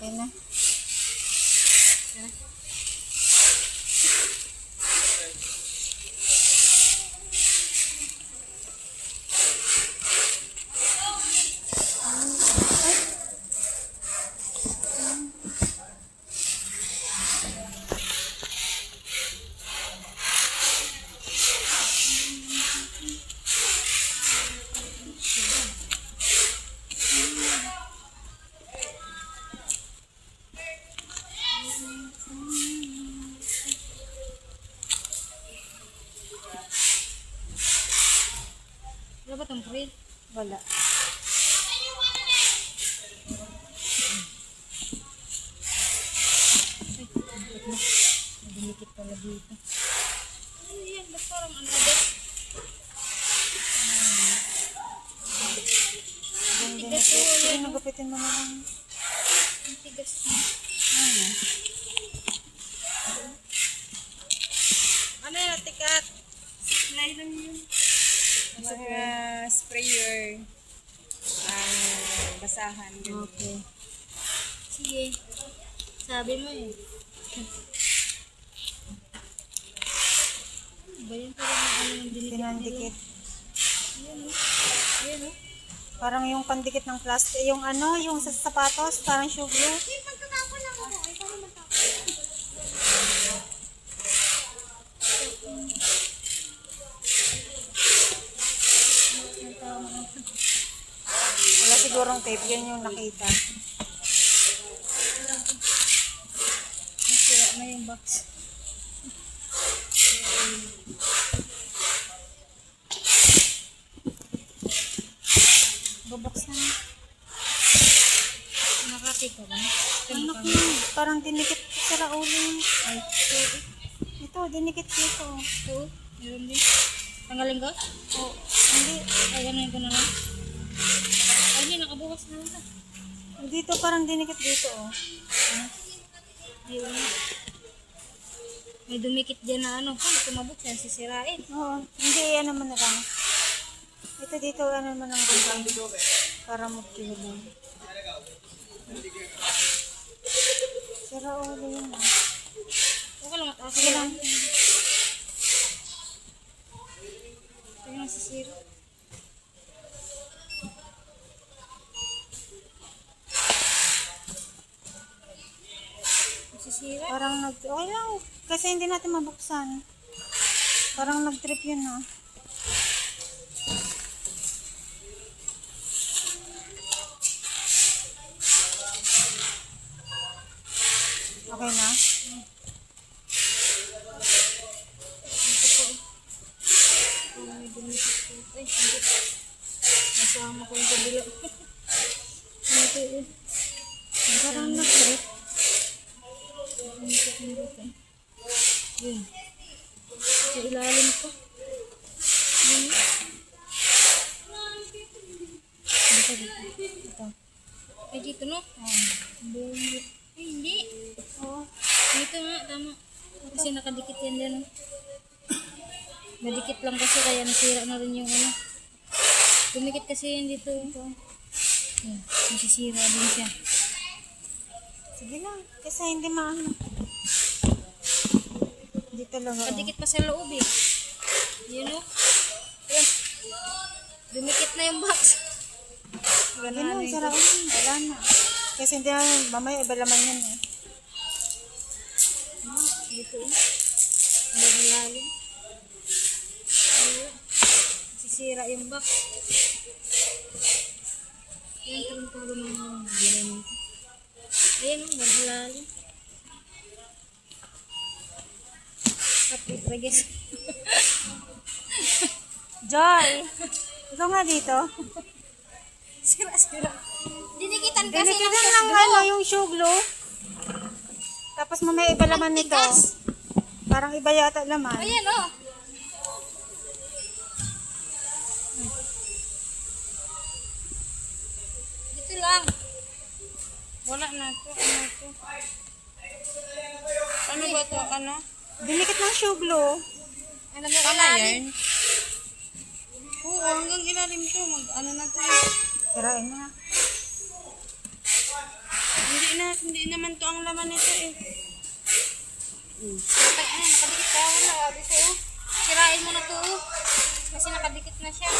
Okay na. Wala ba itong bread? Wala. Nadinikit pala dito. Ano yan? Ba't parang ang tagat? Tigas ko. Sige, nagupitin mo na lang. Ang tigas na. Ano yan? Tikat? Supply lang yun. Mga sprayer, basahan, ganun. Okay. Sige. Sabi mo eh. Ba yun parang ano yung dinikit nila? Pinandikit. Ayan o. Ayan o. Parang yung pandikit ng plastic. Yung ano, yung sa sapatos, parang shoe glue. Wala sigurong tape. Yan yung nakita. Nasira na yung box. Bubuksan. Nakati ka ba? Ano ko? Parang dinikit sa rauling. Ay, ito. Ito, dinikit dito. Ito. Meron din. Tanggalin ko? Oh, hindi. Ay, gano'n ko na lang. Ay, hindi. Nakabukas na lang. Dito, parang dinikit dito. Oh. Ayun na. May dumikit dyan na ano. Kung tumabot siya, sisirain. Oo, hindi. Ano man na lang. Ito dito, ano man ang gandang dito. Para magkilibong. Sa rauling yun. Okay lang, mataas Sige lang. lang. Ito yung nasisira. Nasisira? Parang okay lang. Kasi hindi natin mabuksan. Parang nag-trip yun, no? Okay na? Oh, may dumikit po. Ay, hindi. Nasama ko yung kabila. Ito eh. Parang nag-trip. Dumikit yung dito. Yun. Sa ilalim ko. Yun. Dito, dito. Ito. Ay, dito no? Bumit. Ay, hindi. Oo. Dito nga, tama. Kasi nakadikit yan dyan. Nadikit lang kasi kaya nasira na rin yung ano. Dumikit kasi yan dito. Yan, nasisira din siya. Sige lang. Kasi hindi maano. Dito lang. Oo. Kadikit pa sa loob eh. Yun o. Yan. Dumikit na yung box. Ganun na, sa rauling. Wala na. Kasi hindi na, mamaya iba laman yun eh. Dito eh. Ang lalim. Ayun. Sisira yung box. Yan, tarong-taro na yung ganun. Ayan o, ang lalim. Kapit, guys. Joy! Ikaw nga dito. Sira-sira. Dinikitan kasi Dinikitan ng lang ano, yung shoe glue. Tapos mamaya iba laman nito. tigas. Parang iba yata laman. Ayan o. Dito lang. Wala na to. Ano to? Ano ba to? Ano? Dinikit ng shoe glue. Ano na Tama ilalim? yan? Oo, hanggang ilalim to. Ano na to? Sirain na. Hindi Hindi naman to ang laman nito eh. Nakadikit ka. Wala. Dito oh. Sirain mo na to oh. Kasi nakadikit na siya.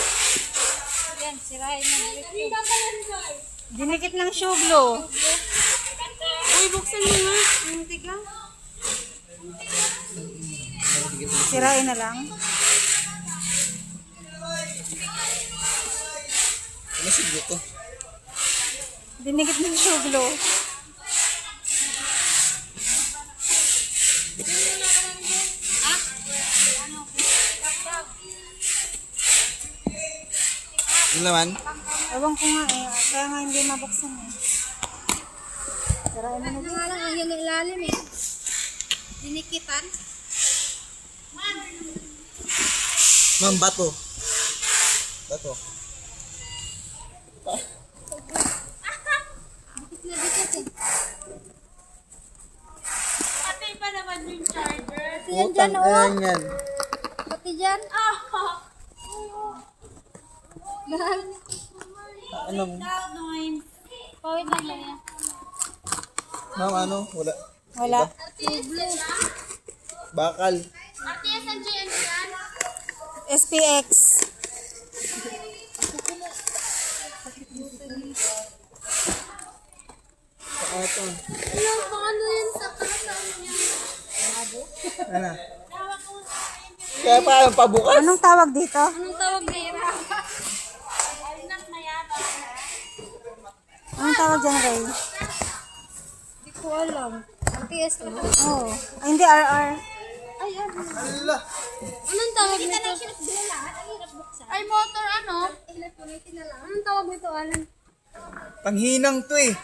Yan, sirain mo na dito. Dinikit ng show glue. Uy, buksan mo nga. Ang tiga. Sirain na lang. Ano siguro to? Dinikit ng show glue. Yung laman? Ewan ko nga eh. Kaya nga hindi mabuksan eh. Sirain mo na. Ano nga lang, yung ilalim eh. Dinikitan. Ma'am, bato. Bato. Dikit na dikit eh. Patay pa naman yung charger. Pati yan dyan oh. Ayan yan. Pati dyan. Dahil. Anong? Pawit lang lang yan. Ma'am, ano? Wala. Wala. Bakal. SPX. Saka ito. Ano yun sa kasama niya? Ano? Kaya pa yung pabukas? Anong tawag dito? Anong tawag na yun? Anong tawag dyan, Ray? Hindi ko alam. RTS lang. Oh. Ay, hindi, RR. Ay, ano? Ala. Anong tawag nito? Ay, motor ano? Anong tawag nito, Alan? Panghinang to eh.